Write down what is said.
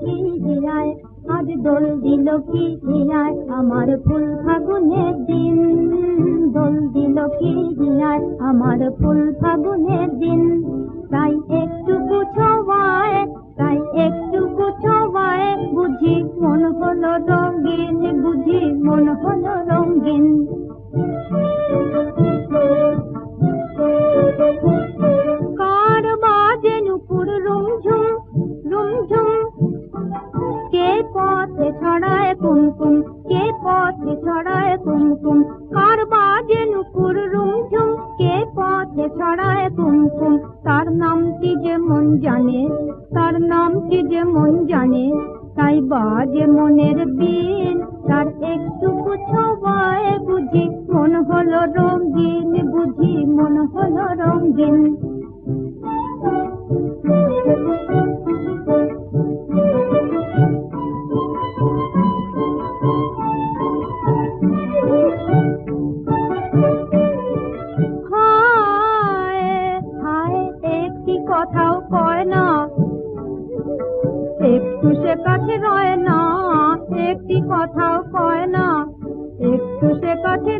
কি হিয়ায়, আজ দোল দিল কি হিয়ায় আমার ফুল ফাগুনের দিন। দোল দিল কি হিয়ায় আমার ফুল ফাগুনের দিন। তাই একটুকু ছোঁয়ায়, তাই একটুকু ছোঁয়ায় বুঝি মন হলো রঙিন, বুঝি মন হলো রঙিন। কার বাজে নুপুর রুমঝুম রুমঝুম, কে পথে ছড়ায় কুমকুম, কে পথে ছড়ায় কুমকুম। কার বাজে নুপুর রুমঝুম, কে পথে ছড়ায় কুমকুম। তার নামটি যে মন জানে, তার নামটি যে মন জানে, তাই বাজে মনের বিন। তার একটুকু ছোঁয়ায় বুঝি মন হলো রঙিন, বুঝি মন হলো রঙিন। কথাও কয় না, একটু সে কাছে রয় না, একটি কথাও কয় না, একটু সে কাছে